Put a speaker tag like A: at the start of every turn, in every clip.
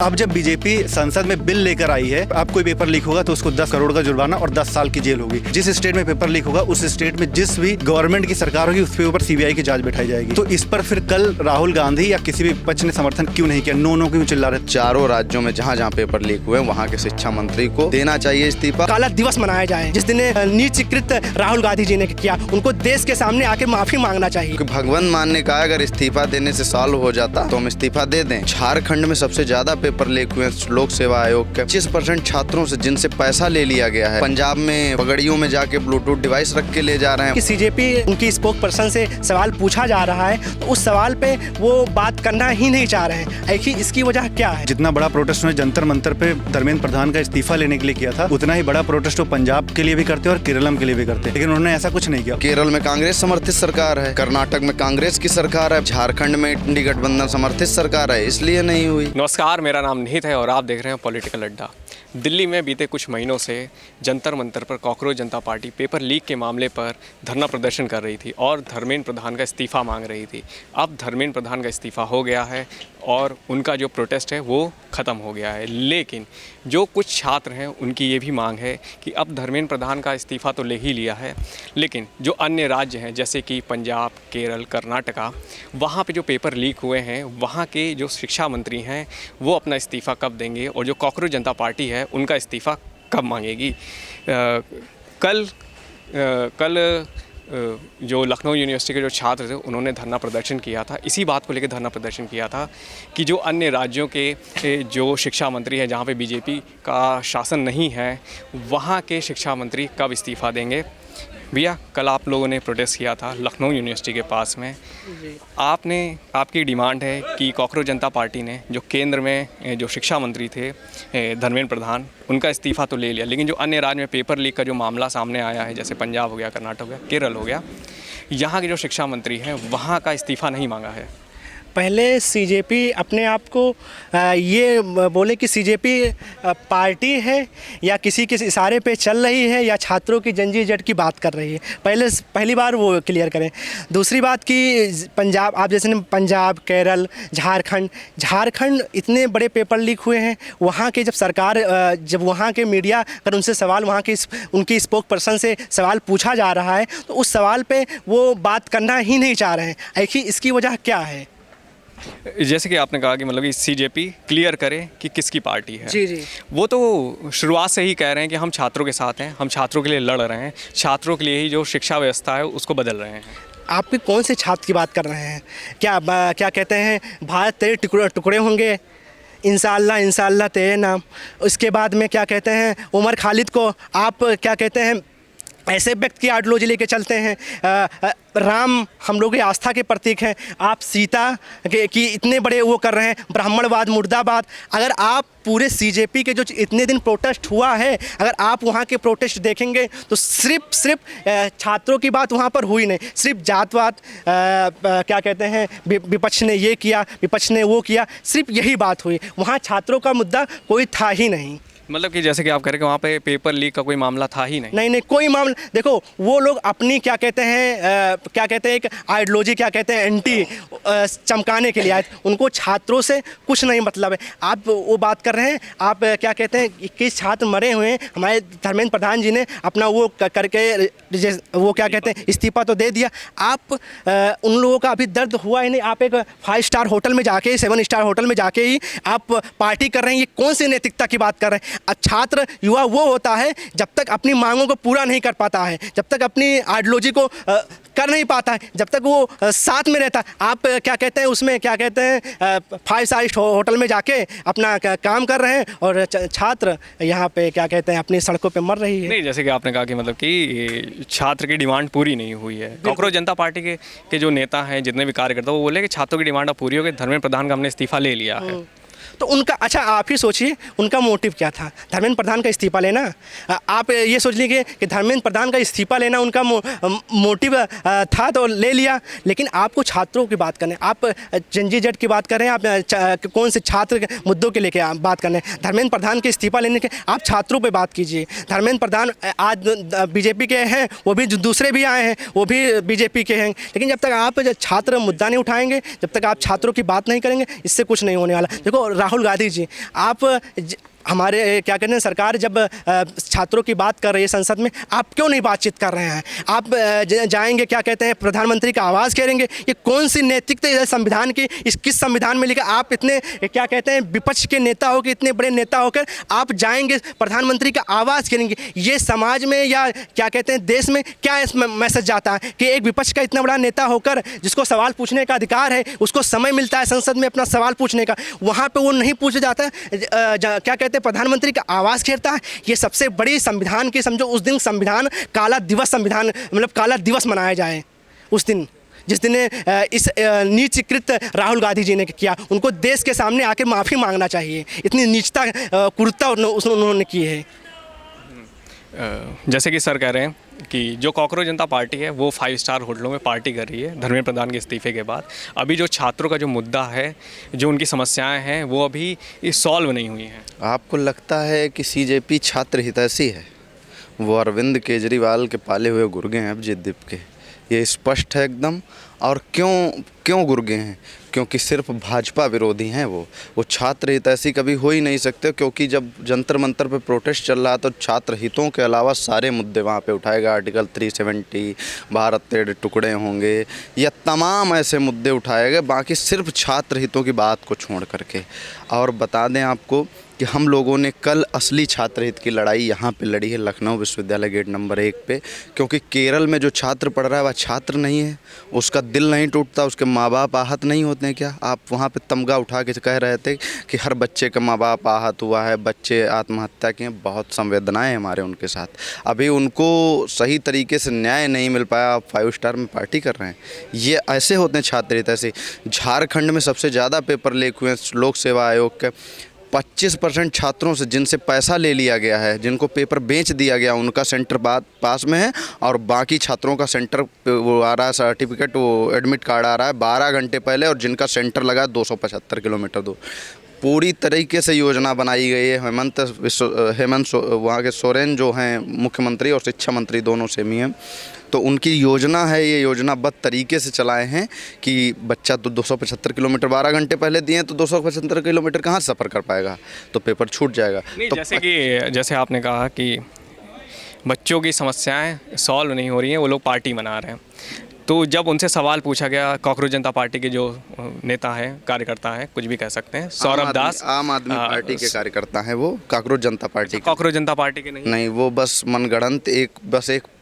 A: अब जब बीजेपी संसद में बिल लेकर आई है, अब कोई पेपर लीक होगा तो उसको 10 करोड़ का जुर्माना और 10 साल की जेल होगी। जिस स्टेट में पेपर लीक होगा उस स्टेट में जिस भी गवर्नमेंट की सरकार होगी उसके ऊपर सीबीआई की जांच बैठाई जाएगी। तो इस पर फिर कल राहुल गांधी या किसी भी विपक्ष ने समर्थन क्यों नहीं किया? नो क्यों चिल्ला रहे?
B: चारों राज्यों में जहाँ जहाँ पेपर लीक हुए वहाँ के शिक्षा मंत्री को देना चाहिए इस्तीफा।
C: काला दिवस मनाया जाए जिस दिन नीच स्वीकृत राहुल गांधी जी ने किया, उनको देश के सामने आके माफी मांगना चाहिए।
B: भगवंत मान ने कहा अगर इस्तीफा देने से सॉल्व हो जाता तो हम इस्तीफा दे दें। झारखंड में सबसे ज्यादा पेपर लीक हुए लोक सेवा आयोग के 25% छात्रों से जिनसे पैसा ले लिया गया है। पंजाब में पगड़ियों में जाके ब्लूटूथ डिवाइस रख के ले जा रहे हैं।
C: कि सीजेपी उनकी स्पोक पर्सन से सवाल पूछा जा रहा है तो उस सवाल पे वो बात करना ही नहीं चाह रहे हैं। आखिर इसकी वजह क्या है?
A: जितना बड़ा प्रोटेस्ट उन्होंने जंतर मंतर पे धर्मेंद्र प्रधान का इस्तीफा लेने के लिए किया था, उतना ही बड़ा प्रोटेस्ट वो पंजाब के लिए भी करते और केरलम के लिए भी करते, लेकिन उन्होंने ऐसा कुछ नहीं किया।
B: केरल में कांग्रेस समर्थित सरकार है, कर्नाटक में कांग्रेस की सरकार है, झारखंड में इंडी गठबंधन समर्थित सरकार है, इसलिए नहीं हुई।
D: नमस्कार, मेरा नाम निहित है और आप देख रहे हैं पॉलिटिकल अड्डा। दिल्ली में बीते कुछ महीनों से जंतर मंतर पर कॉकरोच जनता पार्टी पेपर लीक के मामले पर धरना प्रदर्शन कर रही थी और धर्मेंद्र प्रधान का इस्तीफा मांग रही थी। अब धर्मेंद्र प्रधान का इस्तीफा हो गया है और उनका जो प्रोटेस्ट है वो ख़त्म हो गया है, लेकिन जो कुछ छात्र हैं उनकी ये भी मांग है कि अब धर्मेंद्र प्रधान का इस्तीफा तो ले ही लिया है, लेकिन जो अन्य राज्य हैं जैसे कि पंजाब, केरल, कर्नाटका, वहाँ पे जो पेपर लीक हुए हैं वहाँ के जो शिक्षा मंत्री हैं वो अपना इस्तीफा कब देंगे और जो कॉकरोच जनता पार्टी है उनका इस्तीफा कब मांगेगी। कल जो लखनऊ यूनिवर्सिटी के जो छात्र थे उन्होंने धरना प्रदर्शन किया था, इसी बात को लेकर धरना प्रदर्शन किया था कि जो अन्य राज्यों के जो शिक्षा मंत्री हैं जहाँ पे बीजेपी का शासन नहीं है वहाँ के शिक्षा मंत्री कब इस्तीफ़ा देंगे। भैया, कल आप लोगों ने प्रोटेस्ट किया था लखनऊ यूनिवर्सिटी के पास में। आपकी डिमांड है कि कॉकरोच जनता पार्टी ने जो केंद्र में जो शिक्षा मंत्री थे धर्मेंद्र प्रधान, उनका इस्तीफ़ा तो ले लिया, लेकिन जो अन्य राज्य में पेपर लीक का जो मामला सामने आया है जैसे पंजाब हो गया, कर्नाटक हो गया, केरल हो गया, यहाँ के जो शिक्षा मंत्री हैं वहाँ का इस्तीफ़ा नहीं मांगा है।
C: पहले सीजेपी अपने आप को ये बोले कि सीजेपी पार्टी है या किसी के इशारे पे चल रही है या छात्रों की जंजीजट की बात कर रही है, पहली बार वो क्लियर करें। दूसरी बात कि पंजाब, आप जैसे पंजाब, केरल, झारखंड इतने बड़े पेपर लीक हुए हैं, वहाँ के जब वहाँ के मीडिया अगर उनसे सवाल, वहाँ के उनकी स्पोक पर्सन से सवाल पूछा जा रहा है तो उस सवाल पे वो बात करना ही नहीं चाह रहे हैं। आखिर इसकी वजह क्या है?
D: जैसे कि आपने कहा कि मतलब कि सीजेपी क्लियर करे कि किसकी पार्टी है।
C: जी।
D: वो तो शुरुआत से ही कह रहे हैं कि हम छात्रों के साथ हैं, हम छात्रों के लिए लड़ रहे हैं, छात्रों के लिए ही जो शिक्षा व्यवस्था है उसको बदल रहे हैं।
C: आप भी कौन से छात्र की बात कर रहे हैं? क्या कहते हैं, भारत तेरे टुकड़े होंगे, इंशाअल्लाह तेरे नाम। उसके बाद में क्या कहते हैं, उमर खालिद को आप क्या कहते हैं, ऐसे व्यक्ति की आइडियोलॉजी लेके चलते हैं। राम हम लोग की आस्था के प्रतीक हैं, आप सीता की इतने बड़े वो कर रहे हैं, ब्राह्मणवाद मुर्दाबाद। अगर आप पूरे सीजेपी के जो इतने दिन प्रोटेस्ट हुआ है, अगर आप वहाँ के प्रोटेस्ट देखेंगे तो सिर्फ छात्रों की बात वहाँ पर हुई नहीं, सिर्फ जातवाद, क्या कहते हैं, विपक्ष ने ये किया, विपक्ष ने वो किया, सिर्फ यही बात हुई। वहाँ छात्रों का मुद्दा कोई था ही नहीं।
D: मतलब कि जैसे कि आप कह रहे हैं कि वहाँ पे पेपर लीक का कोई मामला था ही नहीं।
C: कोई मामला। देखो, वो लोग अपनी क्या कहते हैं एक आइडियोलॉजी, क्या कहते हैं, एंटी चमकाने के लिए आए, उनको छात्रों से कुछ नहीं मतलब है। आप वो बात कर रहे हैं, आप क्या कहते हैं, 21 छात्र मरे हुए हैं, हमारे धर्मेंद्र प्रधान जी ने अपना वो करके वो क्या कहते हैं इस्तीफा तो दे दिया। आप उन लोगों का अभी दर्द हुआ ही नहीं। आप एक 5 स्टार होटल में जाके, 7 स्टार होटल में जाके ही आप पार्टी कर रहे हैं। ये कौन सी नैतिकता की बात कर रहे हैं? छात्र युवा वो होता है जब तक अपनी मांगों को पूरा नहीं कर पाता है, जब तक अपनी आइडियोलॉजी को कर नहीं पाता है, जब तक वो साथ में रहता है। आप क्या कहते हैं उसमें, क्या कहते हैं, 5 स्टार होटल में जाके अपना काम कर रहे हैं और छात्र यहाँ पे क्या कहते हैं अपनी सड़कों पे मर रही है।
D: नहीं, जैसे कि आपने कहा कि मतलब कि छात्र की डिमांड पूरी नहीं हुई है। कॉकरोच जनता पार्टी के जो नेता हैं, जितने भी कार्यकर्ता, वो बोले कि छात्रों की डिमांड अब पूरी हो गई, धर्मेंद्र प्रधान का हमने इस्तीफा ले लिया है।
C: तो उनका, अच्छा आप ही सोचिए उनका मोटिव क्या था धर्मेंद्र प्रधान का इस्तीफा लेना? आप ये सोच लीजिए कि धर्मेंद्र प्रधान का इस्तीफा लेना उनका मोटिव था तो ले लिया, लेकिन आपको छात्रों की बात करनी, आप जंजीजट की बात कर रहे हैं, आप कौन से छात्र मुद्दों के लेके बात कर रहे हैं? धर्मेंद्र प्रधान के इस्तीफा लेने के आप छात्रों पर बात कीजिए। धर्मेंद्र प्रधान आज बीजेपी के हैं, वो भी दूसरे भी आए हैं, वो भी बीजेपी के हैं, लेकिन जब तक आप छात्र मुद्दा नहीं उठाएंगे, जब तक आप छात्रों की बात नहीं करेंगे, इससे कुछ नहीं होने वाला। देखो, राहुल गांधी जी, आप हमारे क्या कहते हैं, सरकार जब छात्रों की बात कर रही है संसद में, आप क्यों नहीं बातचीत कर रहे हैं? आप जाएंगे क्या कहते हैं प्रधानमंत्री का आवाज़ घेरेंगे? ये कौन सी नैतिकता है संविधान की? इस किस संविधान में लिखा? आप इतने क्या कहते हैं विपक्ष के नेता होकर, इतने बड़े नेता होकर आप जाएंगे प्रधानमंत्री का आवाज़ घेरेंगे? ये समाज में या क्या कहते हैं देश में क्या इस मैसेज जाता है कि एक विपक्ष का इतना बड़ा नेता होकर जिसको सवाल पूछने का अधिकार है, उसको समय मिलता है संसद में अपना सवाल पूछने का, वहाँ पर वो नहीं पूछा जाता, क्या कहते हैं प्रधानमंत्री का आवाज़ घेरता है? ये सबसे बड़ी संविधान की, समझो उस दिन संविधान काला दिवस, संविधान मतलब काला दिवस मनाया जाए उस दिन, जिस दिन इस नीचकृत राहुल गांधी जी ने किया। उनको देश के सामने आके माफ़ी मांगना चाहिए, इतनी नीचता क्रूरता उन्होंने की है।
D: जैसे कि सर कह रहे हैं कि जो कॉकरोच जनता पार्टी है वो 5 स्टार होटलों में पार्टी कर रही है धर्मेंद्र प्रधान के इस्तीफे के बाद। अभी जो छात्रों का जो मुद्दा है, जो उनकी समस्याएं हैं, वो अभी सॉल्व नहीं हुई हैं। आपको
B: लगता है कि सीजेपी छात्र हितैषी है? वो अरविंद केजरीवाल के पाले हुए गुर्गे हैं अभिजीत दीप के, ये स्पष्ट है एकदम। और क्यों गुर्गे हैं? क्योंकि सिर्फ भाजपा विरोधी हैं वो छात्र हितैषी कभी हो ही नहीं सकते, क्योंकि जब जंतर मंतर पे प्रोटेस्ट चल रहा तो छात्र हितों के अलावा सारे मुद्दे वहाँ पे उठाएगा। आर्टिकल 370, भारत तेरे टुकड़े होंगे, या तमाम ऐसे मुद्दे उठाएगा, बाकी सिर्फ छात्र हितों की बात को छोड़ करके। और बता दें आपको कि हम लोगों ने कल असली छात्र हित की लड़ाई यहाँ पे लड़ी है, लखनऊ विश्वविद्यालय गेट नंबर 1 पे, क्योंकि केरल में जो छात्र पढ़ रहा है वह छात्र नहीं है, उसका दिल नहीं टूटता, उसके माँ बाप आहत नहीं होते हैं क्या? आप वहाँ पे तमगा उठा के कह रहे थे कि हर बच्चे का माँ बाप आहत हुआ है, बच्चे आत्महत्या किए, बहुत संवेदनाएँ हमारे उनके साथ। अभी उनको सही तरीके से न्याय नहीं मिल पाया, आप 5 स्टार में पार्टी कर रहे हैं। ये ऐसे होते हैं छात्र हित ऐसे। झारखंड में सबसे ज़्यादा पेपर लीक हुए लोक सेवा आयोग के। 25% छात्रों से जिनसे पैसा ले लिया गया है, जिनको पेपर बेच दिया गया, उनका सेंटर पास में है, और बाकी छात्रों का सेंटर वो आ रहा है, सर्टिफिकेट, वो एडमिट कार्ड आ रहा है 12 घंटे पहले, और जिनका सेंटर लगा 275 किलोमीटर दूर। पूरी तरीके से योजना बनाई गई है। हेमंत वहाँ के सोरेन जो हैं मुख्यमंत्री और शिक्षा मंत्री दोनों सेम ही हैं, तो उनकी योजना है, ये योजनाबद्ध तरीके से चलाए हैं कि बच्चा तो 275 किलोमीटर 12 घंटे पहले दिए, तो 275 किलोमीटर कहाँ सफ़र कर पाएगा, तो पेपर छूट जाएगा।
D: नहीं,
B: तो
D: जैसे आपने कहा कि बच्चों की समस्याएं सॉल्व नहीं हो रही हैं, वो लोग पार्टी मना रहे हैं, तो जब उनसे सवाल पूछा गया, कॉकरोच जनता पार्टी के जो नेता हैं, कार्यकर्ता हैं, कुछ भी कह सकते हैं, सौरभ दास,
B: आम आदमी पार्टी के कार्यकर्ता हैं, वो कॉकरोच जनता पार्टी
D: के
B: नहीं, वो बस मनगढ़ंत एक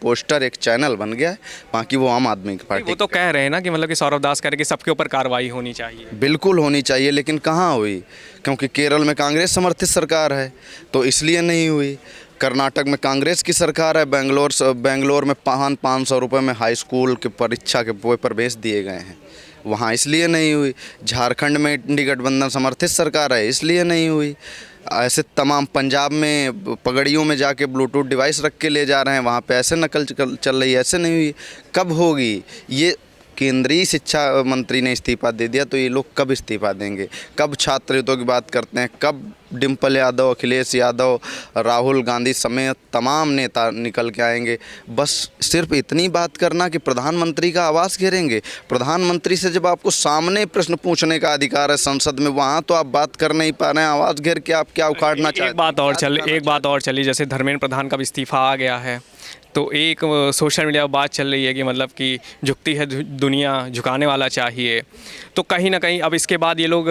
B: पोस्टर, एक चैनल बन गया है, बाकी वो आम आदमी की पार्टी।
D: वो तो कह रहे हैं ना कि मतलब कि सौरभ दास कह रहे कि सबके ऊपर कार्रवाई होनी चाहिए।
B: बिल्कुल होनी चाहिए, लेकिन कहाँ हुई? क्योंकि केरल में कांग्रेस समर्थित सरकार है, तो इसलिए नहीं हुई। कर्नाटक में कांग्रेस की सरकार है, बेंगलोर में 500 रुपये में हाई स्कूल के परीक्षा के पेपर बेच दिए गए हैं, वहाँ इसलिए नहीं हुई। झारखंड में इंडी गठबंधन समर्थित सरकार है, इसलिए नहीं हुई। ऐसे तमाम, पंजाब में पगड़ियों में जाके ब्लूटूथ डिवाइस रख के ले जा रहे हैं, वहाँ पे ऐसे नकल चल रही है, ऐसे नहीं हुई। कब होगी? ये केंद्रीय शिक्षा मंत्री ने इस्तीफा दे दिया, तो ये लोग कब इस्तीफा देंगे? कब छात्र हितों की बात करते हैं? कब डिम्पल यादव, अखिलेश यादव, राहुल गांधी समेत तमाम नेता निकल के आएंगे? बस सिर्फ इतनी बात करना कि प्रधानमंत्री का आवाज़ घेरेंगे। प्रधानमंत्री से जब आपको सामने प्रश्न पूछने का अधिकार है संसद में, वहाँ तो आप बात कर नहीं पा रहे हैं, आवाज़ घेर के आप क्या उखाड़ना चाहते हैं?
D: एक बात और चली, जैसे धर्मेंद्र प्रधान का भी इस्तीफा आ गया है, तो एक सोशल मीडिया पर बात चल रही है कि मतलब कि झुकती है दुनिया, झुकाने वाला चाहिए। तो कहीं ना कहीं अब इसके बाद ये लोग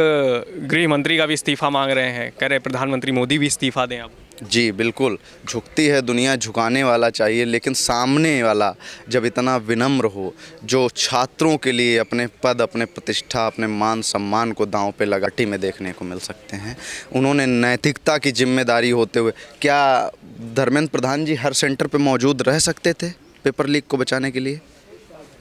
D: गृह मंत्री का भी इस्तीफा मांग रहे हैं, कह रहे प्रधानमंत्री मोदी भी इस्तीफा दें अब।
B: जी बिल्कुल, झुकती है दुनिया, झुकाने वाला चाहिए, लेकिन सामने वाला जब इतना विनम्र हो, जो छात्रों के लिए अपने पद, अपने प्रतिष्ठा, अपने मान सम्मान को दांव पे लगाटी में देखने को मिल सकते हैं, उन्होंने नैतिकता की जिम्मेदारी होते हुए, क्या धर्मेंद्र प्रधान जी हर सेंटर पे मौजूद रह सकते थे पेपर लीक को बचाने के लिए?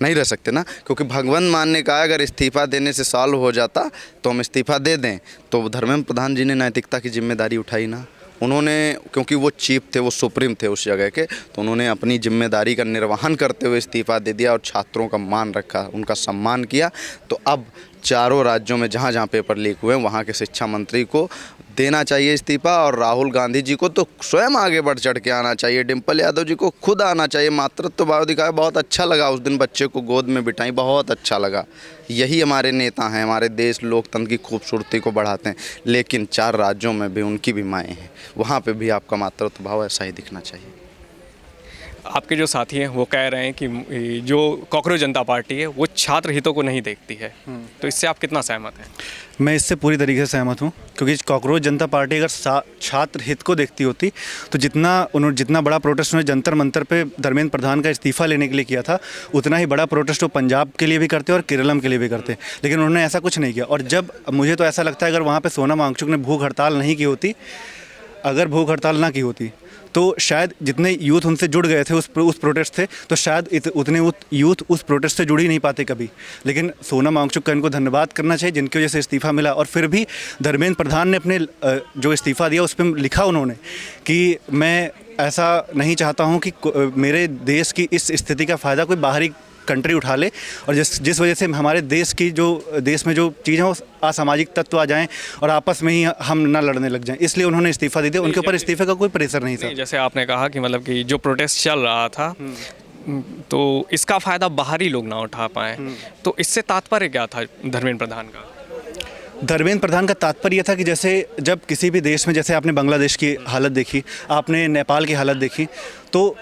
B: नहीं रह सकते ना, क्योंकि भगवंत मान ने कहा अगर इस्तीफा देने से सॉल्व हो जाता तो हम इस्तीफा दे दें, तो धर्मेंद्र प्रधान जी ने नैतिकता की जिम्मेदारी उठाई ना। उन्होंने, क्योंकि वो चीफ थे, वो सुप्रीम थे उस जगह के, तो उन्होंने अपनी जिम्मेदारी का निर्वहन करते हुए इस्तीफा दे दिया और छात्रों का मान रखा, उनका सम्मान किया। तो अब चारों राज्यों में जहाँ जहाँ पेपर लीक हुए, वहाँ के शिक्षा मंत्री को देना चाहिए इस्तीफा, और राहुल गांधी जी को तो स्वयं आगे बढ़ चढ़ के आना चाहिए। डिम्पल यादव जी को खुद आना चाहिए, मातृत्व भाव दिखाया। बहुत अच्छा लगा उस दिन बच्चे को गोद में बिठाई, बहुत अच्छा लगा। यही हमारे नेता हैं, हमारे देश लोकतंत्र की खूबसूरती को बढ़ाते हैं। लेकिन 4 राज्यों में भी उनकी भी माएँ हैं, वहाँ पर भी आपका मातृत्व भाव ऐसा ही दिखना चाहिए।
D: आपके जो साथी हैं वो कह रहे हैं कि जो कॉकरोच जनता पार्टी है वो छात्र हितों को नहीं देखती है, तो इससे आप कितना सहमत हैं?
A: मैं इससे पूरी तरीके से सहमत हूँ, क्योंकि कॉकरोच जनता पार्टी अगर छात्र हित को देखती होती तो जितना बड़ा प्रोटेस्ट उन्होंने जंतर मंतर पे धर्मेंद्र प्रधान का इस्तीफा लेने के लिए किया था, उतना ही बड़ा प्रोटेस्ट वो पंजाब के लिए भी करते और केरलम के लिए भी करते। लेकिन उन्होंने ऐसा कुछ नहीं किया। और जब मुझे तो ऐसा लगता है अगर वहाँ पर सोनम वांगचुक ने भूख हड़ताल नहीं की होती, अगर भूख हड़ताल ना की होती तो शायद जितने यूथ उनसे जुड़ गए थे उस प्रोटेस्ट से, तो शायद उतने यूथ उस प्रोटेस्ट से जुड़ ही नहीं पाते कभी। लेकिन सोनम वांगचुक का इनको धन्यवाद करना चाहिए, जिनकी वजह से इस्तीफ़ा मिला। और फिर भी धर्मेंद्र प्रधान ने अपने जो इस्तीफ़ा दिया उस पर लिखा उन्होंने कि मैं ऐसा नहीं चाहता हूँ कि मेरे देश की इस स्थिति का फ़ायदा कोई बाहरी कंट्री उठा ले, और जिस वजह से हमारे देश में जो चीज़ें वो असामाजिक तत्व आ जाएं और आपस में ही हम ना लड़ने लग जाएं, इसलिए उन्होंने इस्तीफा दे दिया। उनके ऊपर इस्तीफे का कोई प्रेशर नहीं था।
D: जैसे आपने कहा कि मतलब कि जो प्रोटेस्ट चल रहा था तो इसका फ़ायदा बाहरी लोग ना उठा पाए, तो इससे तात्पर्य क्या था धर्मेंद्र प्रधान का?
A: धर्मेंद्र प्रधान का तात्पर्य था कि जैसे जब किसी भी देश में, जैसे आपने बांग्लादेश की हालत देखी, आपने नेपाल की हालत देखी, तो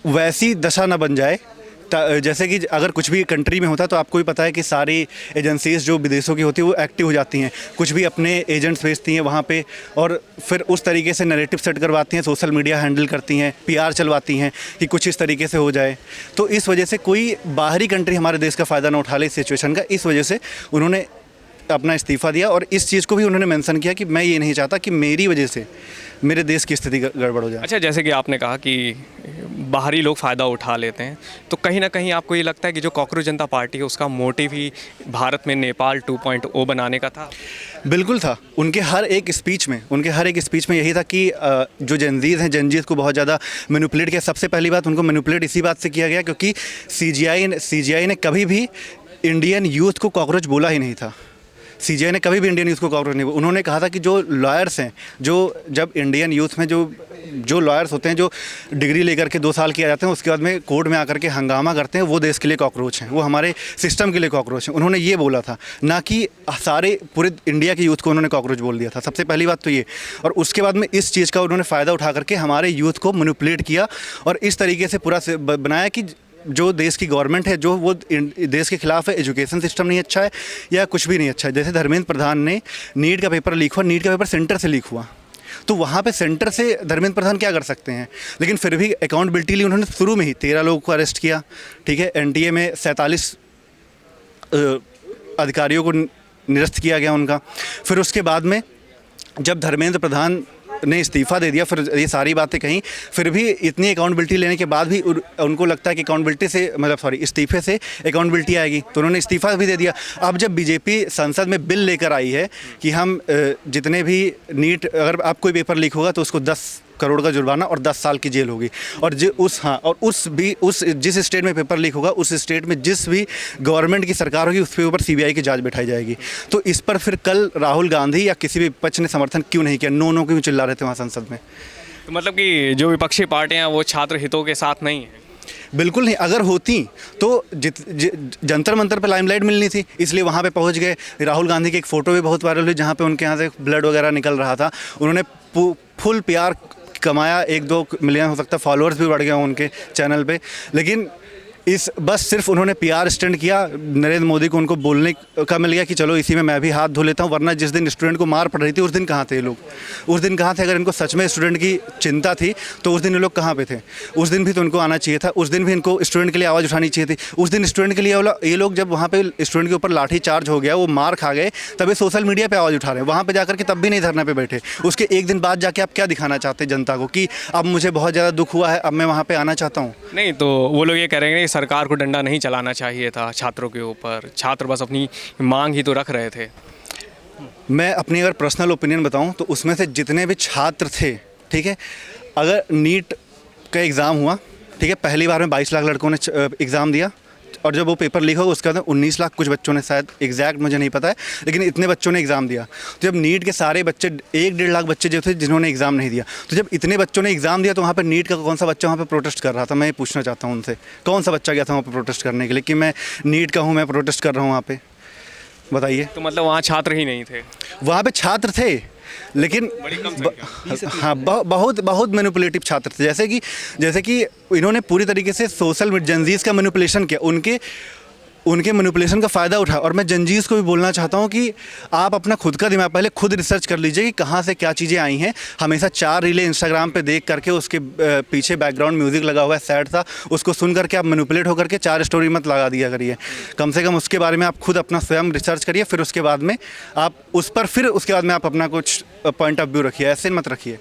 A: वैसी दशा ना बन जाए। जैसे कि अगर कुछ भी कंट्री में होता तो आपको भी पता है कि सारी एजेंसीज जो विदेशों की होती है वो एक्टिव हो जाती हैं, कुछ भी अपने एजेंट्स भेजती हैं वहाँ पे, और फिर उस तरीके से नैरेटिव सेट करवाती हैं, सोशल मीडिया हैंडल करती हैं, पीआर चलवाती हैं कि कुछ इस तरीके से हो जाए। तो इस वजह से कोई बाहरी कंट्री हमारे देश का फ़ायदा ना उठा ले इस सिचुएशन का, इस वजह से उन्होंने अपना इस्तीफ़ा दिया। और इस चीज़ को भी उन्होंने मेंशन किया कि मैं ये नहीं चाहता कि मेरी वजह से मेरे देश की स्थिति गड़बड़ हो जाए।
D: अच्छा, जैसे कि आपने कहा कि बाहरी लोग फ़ायदा उठा लेते हैं, तो कहीं ना कहीं आपको ये लगता है कि जो कॉकरोच जनता पार्टी है उसका मोटिव ही भारत में नेपाल 2.0 बनाने का था?
A: बिल्कुल था। उनके हर एक स्पीच में यही था कि जो जनजीत को बहुत ज़्यादा मैनिपुलेट किया। सबसे पहली बात, उनको मैनिपुलेट इसी बात से किया गया क्योंकि सीजीआई ने कभी भी इंडियन यूथ को कॉकरोच बोला ही नहीं था। सीजीआई ने कभी भी इंडियन यूथ को कॉकरोच नहीं बोला। उन्होंने कहा था कि जो लॉयर्स हैं, जब इंडियन यूथ में जो लॉयर्स होते हैं, जो डिग्री लेकर के 2 साल किया जाते हैं, उसके बाद में कोर्ट में आकर के हंगामा करते हैं, वो देश के लिए कॉकरोच हैं, वो हमारे सिस्टम के लिए कॉकरोच हैं। उन्होंने ये बोला था, ना कि पूरे इंडिया के यूथ को उन्होंने कॉकरोच बोल दिया था। सबसे पहली बात तो ये। और उसके बाद में इस चीज़ का उन्होंने फ़ायदा उठा करके हमारे यूथ को मैनिपुलेट किया और इस तरीके से पूरा बनाया कि जो देश की गवर्नमेंट है जो वो देश के खिलाफ है, एजुकेशन सिस्टम नहीं अच्छा है या कुछ भी नहीं अच्छा है। जैसे धर्मेंद्र प्रधान ने नीट का पेपर लीक हुआ, नीट का पेपर सेंटर से लीक हुआ, तो वहाँ पे सेंटर से धर्मेंद्र प्रधान क्या कर सकते हैं? लेकिन फिर भी अकाउंटेबिलिटी लिए उन्होंने शुरू में ही 13 लोगों को अरेस्ट किया, ठीक है। एनटीए में 47 अधिकारियों को निरस्त किया गया उनका। फिर उसके बाद में जब धर्मेंद्र प्रधान ने इस्तीफ़ा दे दिया, फिर ये सारी बातें कहीं, फिर भी इतनी अकाउंटेबिलिटी लेने के बाद भी उनको लगता है कि इस्तीफे से अकाउंटेबिलिटी आएगी, तो उन्होंने इस्तीफ़ा भी दे दिया। अब जब बीजेपी संसद में बिल लेकर आई है कि हम जितने भी अगर आप कोई पेपर लीक होगा तो उसको 10 करोड़ का जुर्माना और 10 साल की जेल होगी, और जिस स्टेट में पेपर लीक होगा उस स्टेट में जिस भी गवर्नमेंट की सरकार होगी उसके ऊपर सीबीआई की जांच बैठाई जाएगी। तो इस पर फिर कल राहुल गांधी या किसी भी विपक्ष ने समर्थन क्यों नहीं किया? नो क्यों चिल्ला रहे थे वहाँ संसद में?
D: तो मतलब कि जो विपक्षी पार्टियाँ वो छात्र हितों के साथ नहीं हैं?
A: बिल्कुल नहीं। अगर होती तो जंतर मंतर पे लाइमलाइट मिलनी थी, इसलिए वहाँ पे पहुँच गए। राहुल गांधी की एक फ़ोटो भी बहुत वायरल हुई जहाँ पे उनके यहाँ से ब्लड वगैरह निकल रहा था। उन्होंने फुल पीआर कमाया, 1-2 मिलियन हो सकता है, फॉलोअर्स भी बढ़ गए उनके चैनल पे। लेकिन बस सिर्फ उन्होंने पीआर स्टंट किया। नरेंद्र मोदी को उनको बोलने का मिल गया कि चलो इसी में मैं भी हाथ धो लेता हूँ, वरना जिस दिन स्टूडेंट को मार पड़ रही थी उस दिन कहाँ थे ये लोग? उस दिन कहाँ थे? अगर इनको सच में स्टूडेंट की चिंता थी तो उस दिन ये लोग कहाँ पे थे? उस दिन भी तो उनको आना चाहिए था, उस दिन भी इनको स्टूडेंट के लिए आवाज़ उठानी चाहिए थी। उस दिन स्टूडेंट के लिए ये लोग जब वहाँ पे स्टूडेंट के ऊपर लाठी चार्ज हो गया, वो मार खा गए, तब ये सोशल मीडिया पर आवाज़ उठा रहे हैं। वहाँ पर जाकर के तब भी नहीं धरने पर बैठे। उसके एक दिन बाद जाके आप क्या दिखाना चाहते हैं जनता को कि अब मुझे बहुत ज़्यादा दुख हुआ है, अब मैं वहाँ पर आना चाहता हूँ?
D: नहीं, तो वो लोग ये कह रहे हैं कि सरकार को डंडा नहीं चलाना चाहिए था छात्रों के ऊपर, छात्र बस अपनी मांग ही तो रख रहे थे।
A: मैं अपनी अगर पर्सनल ओपिनियन बताऊं तो उसमें से जितने भी छात्र थे, ठीक है, अगर नीट का एग्ज़ाम हुआ, ठीक है, पहली बार में 22 लाख लड़कों ने एग्ज़ाम दिया, और जब वो पेपर लीक होगा उसके बाद 19 लाख कुछ बच्चों ने, शायद एग्जैक्ट मुझे नहीं पता है, लेकिन इतने बच्चों ने एग्ज़ाम दिया। तो जब नीट के सारे बच्चे 1-1.5 लाख बच्चे जो थे जिन्होंने एग्ज़ाम नहीं दिया, तो जब इतने बच्चों ने एग्ज़ाम दिया तो वहाँ पर नीट का कौन सा बच्चा वहाँ पर प्रोटेस्ट कर रहा था? मैं ये पूछना चाहता हूँ उनसे, कौन सा बच्चा गया था वहाँ पर प्रोटेस्ट करने के लिए कि मैं नीट का हूँ, मैं प्रोटेस्ट कर रहा हूँ वहाँ पर? बताइए।
D: तो मतलब वहाँ छात्र ही नहीं थे?
A: वहाँ पे छात्र थे, लेकिन हाँ बहुत बहुत मैनिपुलेटिव छात्र थे। जैसे कि इन्होंने पूरी तरीके से सोशल जंजीज़ का मैनिपुलेशन किया, उनके मैनिपुलेशन का फ़ायदा उठा। और मैं जंजीज़ को भी बोलना चाहता हूँ कि आप अपना खुद का दिमाग, पहले खुद रिसर्च कर लीजिए कि कहाँ से क्या चीज़ें आई हैं। हमेशा 4 रीलें इंस्टाग्राम पे देख करके उसके पीछे बैकग्राउंड म्यूज़िक लगा हुआ है, सैड सा, उसको सुन करके आप मैनिपुलेट होकर के 4 स्टोरी मत लगा दिया करिए। कम से कम उसके बारे में आप खुद अपना स्वयं रिसर्च करिए, फिर उसके बाद में आप उस पर फिर उसके बाद में आप अपना कुछ पॉइंट ऑफ व्यू रखिए, ऐसे मत रखिए।